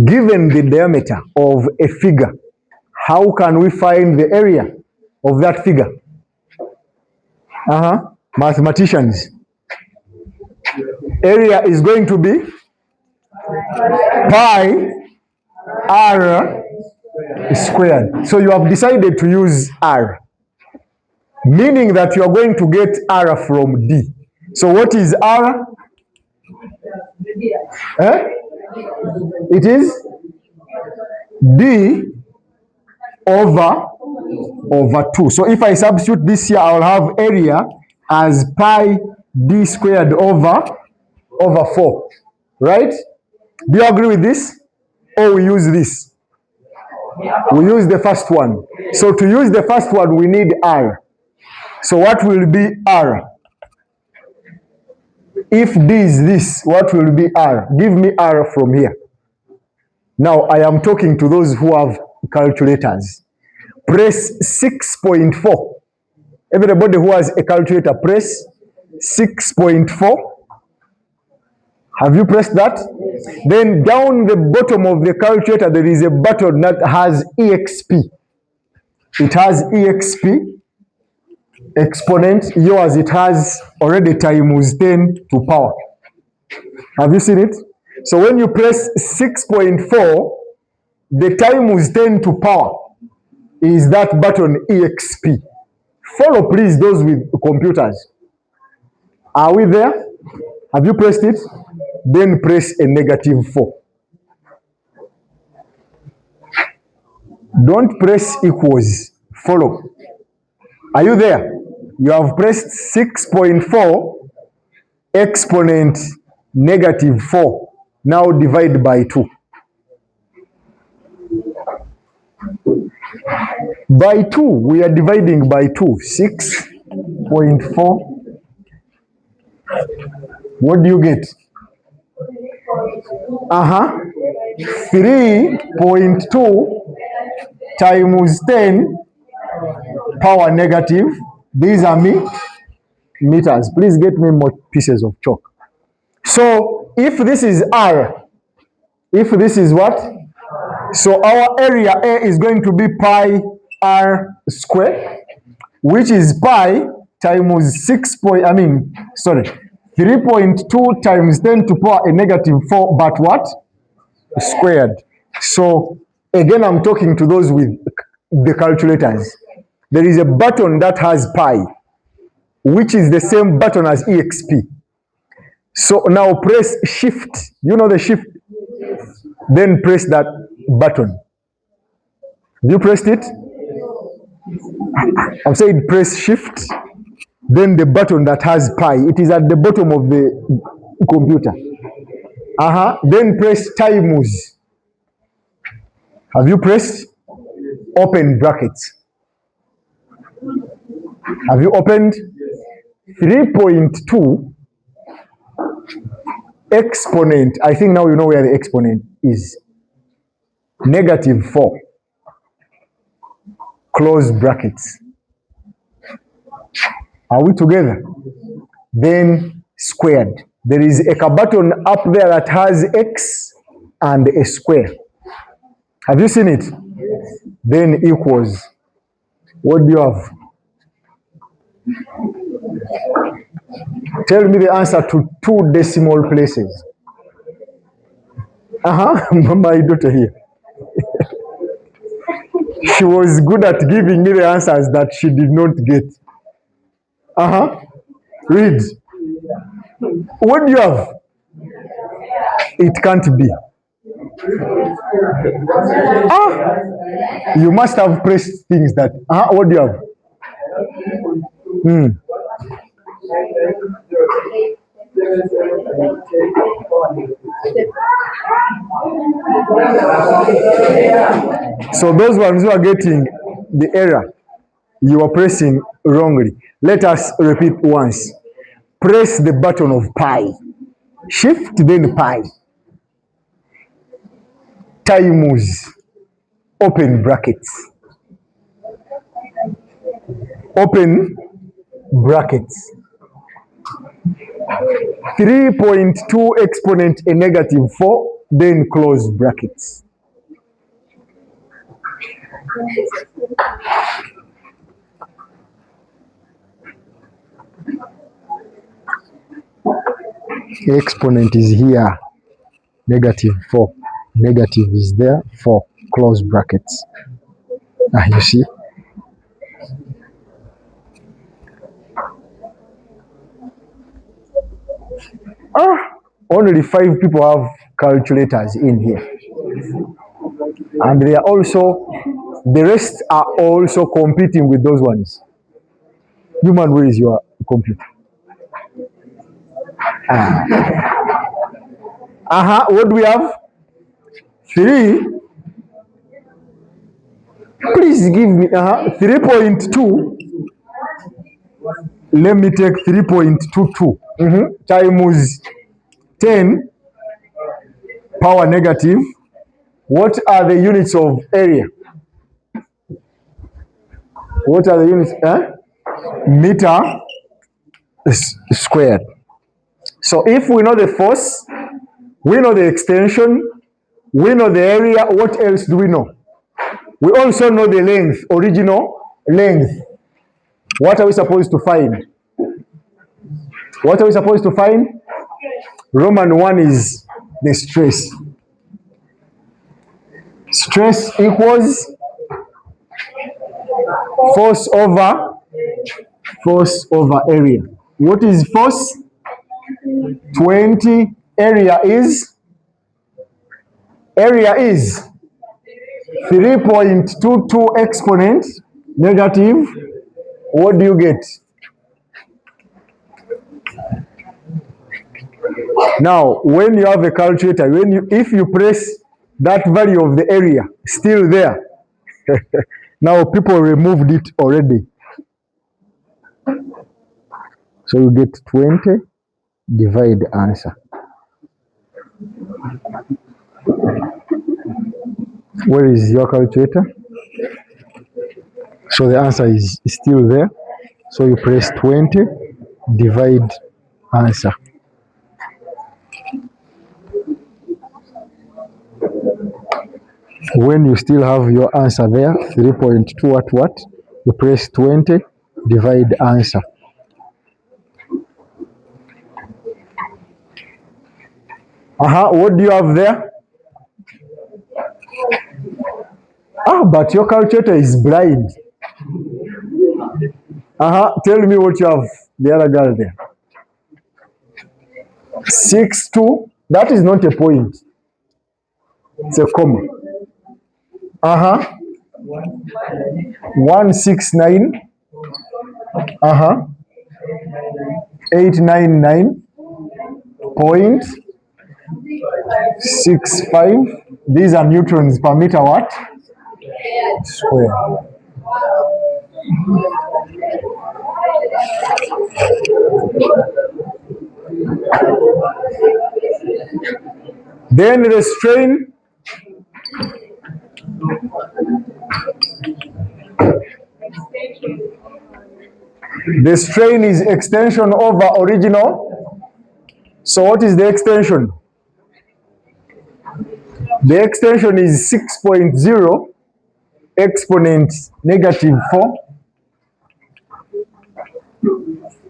Given the diameter of a figure, how can we find the area of that figure? Mathematicians. Area is going to be pi r squared. So you have decided to use r, meaning that you are going to get r from d. So what is r? It is d over 2. So if I substitute this here, I will have area as pi d squared over 4. Right? Do you agree with this? Or we use this? We use the first one. So to use the first one, we need r. So what will be r? If d is this, what will be r? Give me r from here. Now I am talking to those who have calculators. Press 6.4. Everybody who has a calculator, press 6.4. Have you pressed that? Then down the bottom of the calculator, there is a button that has EXP. It has EXP, exponent. Yours, it has already times 10 to power. Have you seen it? So when you press 6.4, the times 10 to power is that button EXP. Follow, please, those with computers. Are we there? Have you pressed it? Then press a negative 4. Don't press equals. Follow. Are you there? You have pressed 6.4 exponent negative 4. Now divide by 2. By 2, we are dividing by 2. 6.4. What do you get? 3.2 times 10 power negative. These are meters. Please get me more pieces of chalk. So if this is R, if this is what? So our area A is going to be pi R square, which is pi times 3.2 times 10 to power a negative 4, but what? Squared. So again, I'm talking to those with the calculators. There is a button that has pi, which is the same button as EXP. So now press shift. You know the shift? Then press that button. You pressed it? I'm saying press shift, then the button that has pi. It is at the bottom of the computer. Then press times. Have you pressed? Open brackets. Have you opened? 3.2 exponent. I think now you know where the exponent is. Negative 4. Close brackets. Are we together? Then squared. There is a button up there that has X and a square. Have you seen it? Then equals. What do you have? Tell me the answer to 2 decimal places. My daughter here. She was good at giving me the answers that she did not get. Read. What do you have? It can't be. You must have pressed things that. What do you have? So those ones who are getting the error, you are pressing wrongly. Let us repeat once. Press the button of pi. Shift, then pi. Times. Open brackets. Open brackets. 3.2 exponent a negative 4, then close brackets. Exponent is here, negative 4. Negative is there, 4. Close brackets. You see? Only 5 people have calculators in here. And they are also, the rest are also competing with those ones. Human, where is your computer? What do we have? 3. Please give me 3.2. Let me take 3.22 times 10 power negative. What are the units of area? What are the units? Meter squared. So if we know the force, we know the extension, we know the area, what else do we know? We also know the length, original length. What are we supposed to find? What are we supposed to find? Roman 1 is the stress. Stress equals force over area. What is force? 20. Area is 3.22 exponent negative What do you get? Now, when you have a calculator, if you press that value of the area, still there. Now people removed it already. So you get 20, divide answer. Where is your calculator? So the answer is still there. So you press 20, divide answer. When you still have your answer there, 3.2 what? You press 20, divide answer. What do you have there? But your calculator is blind. Tell me what you have, the other girl there. 6.2, that is not a point. It's a comma. 169. 899.65. These are newtons per meter what? Square. Then the strain, is extension over original. So what is the extension? The extension is 6.0 exponent negative 4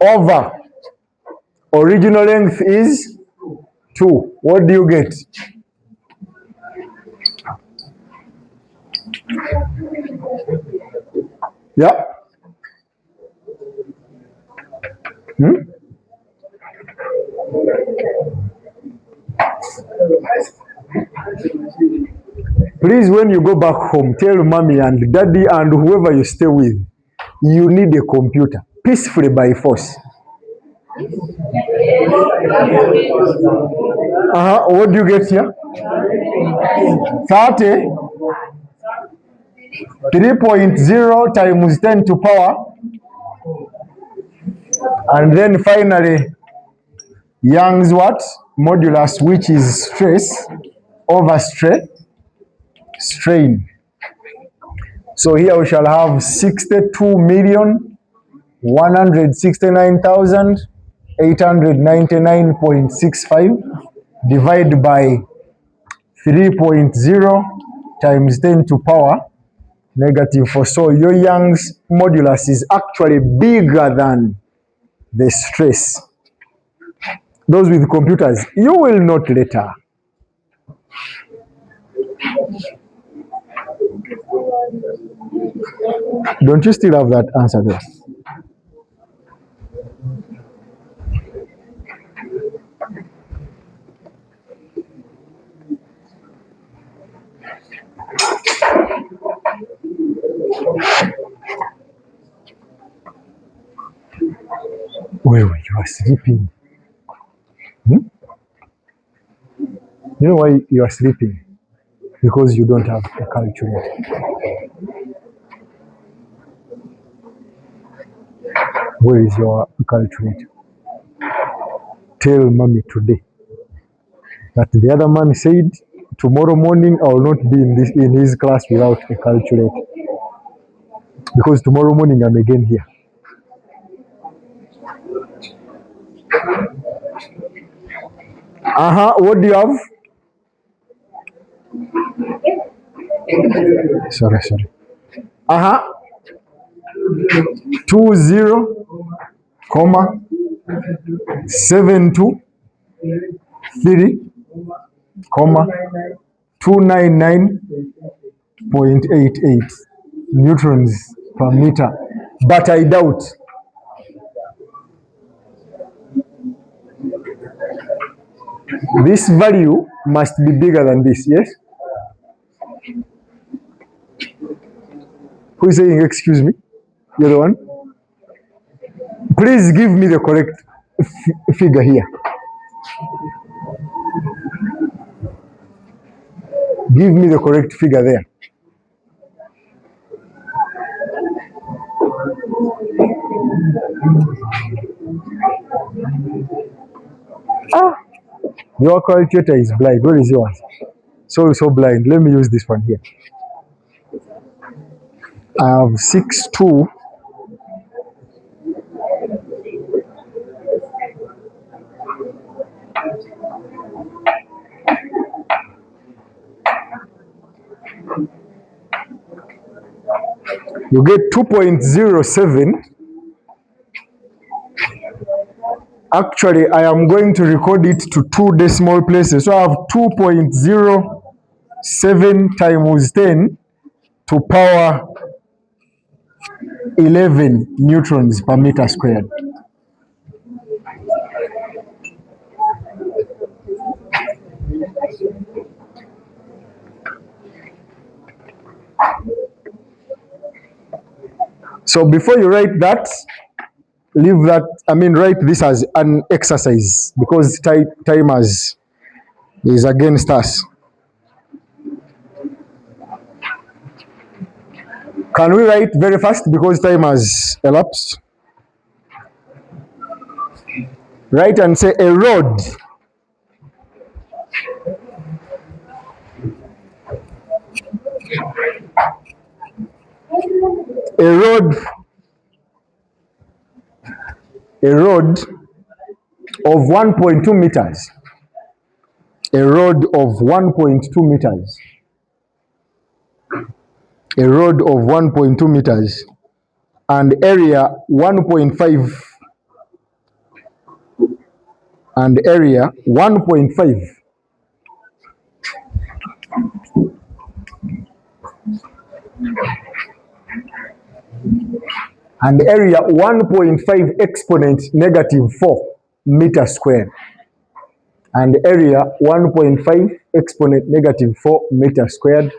over original length is 2. What do you get? Yeah. Please, when you go back home, tell mommy and daddy and whoever you stay with, you need a computer, peacefully by force. What do you get here? 30. 3.0 times 10 to power. And then finally, Young's what? Modulus, which is stress over strain. So here we shall have 62,169,899.65 divided by 3.0 times 10 to power negative 4. So your Young's modulus is actually bigger than the stress. Those with computers, you will not later. Don't you still have that answer there? Well, you are sleeping. You know why you are sleeping? Because you don't have a calculator. Where is your calculator? Tell mommy today that the other man said tomorrow morning I will not be in his class without a calculator. Because tomorrow morning I'm again here. What do you have? Sorry. 20, 723, 299.88 newtons per meter. But I doubt. This value must be bigger than this, yes? Who is saying excuse me? You're the one? Please give me the correct figure here. Give me the correct figure there. Ah, your calculator is blind. Where is yours? So blind. Let me use this one here. I have 6.2. You get 2.07. Actually, I am going to record it to 2 decimal places. So I have 2.07 times 10 to power 11 neutrons per meter squared. So before you write that, leave that, write this as an exercise because time is against us. Can we write very fast because time has elapsed? Write and say a road of 1.2 meters. A road of 1.2 meters. A road of 1.2 meters and area 1.5 and area 1.5 and area 1.5 exponent negative 4 meter squared and area 1.5 exponent negative 4 meter squared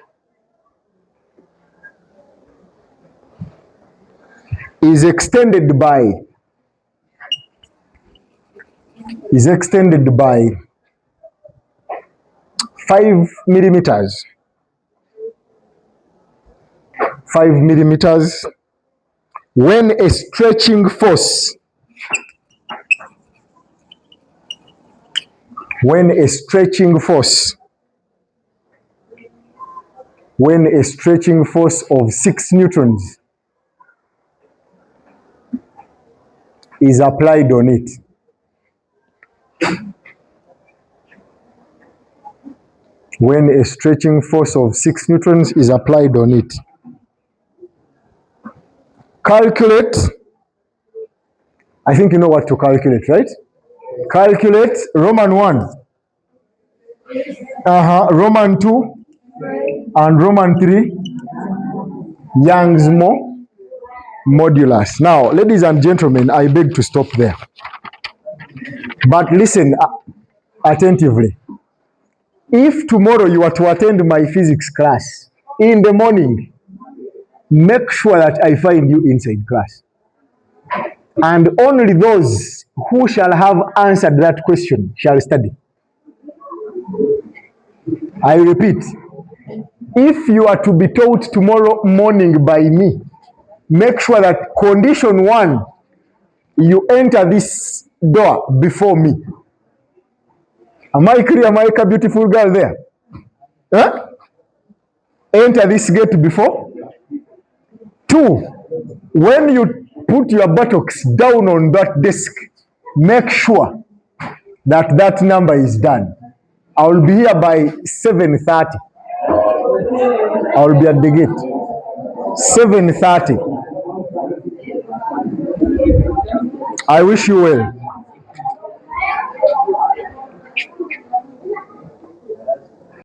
is extended by 5 millimeters. 5 millimeters when a stretching force of 6 newtons is applied on it. When a stretching force of 6 newtons is applied on it. Calculate, I think you know what to calculate, right? Calculate Roman 1, Roman 2, and Roman 3, Young's modulus. Now, ladies and gentlemen, I beg to stop there. But listen attentively. If tomorrow you are to attend my physics class in the morning, make sure that I find you inside class. And only those who shall have answered that question shall study. I repeat, if you are to be taught tomorrow morning by me, make sure that condition 1, you enter this door before me. Am I clear, my beautiful girl there? Huh? Enter this gate before. 2, when you put your buttocks down on that desk, make sure that that number is done. I will be here by 7:30. I will be at the gate. 7:30. I wish you well.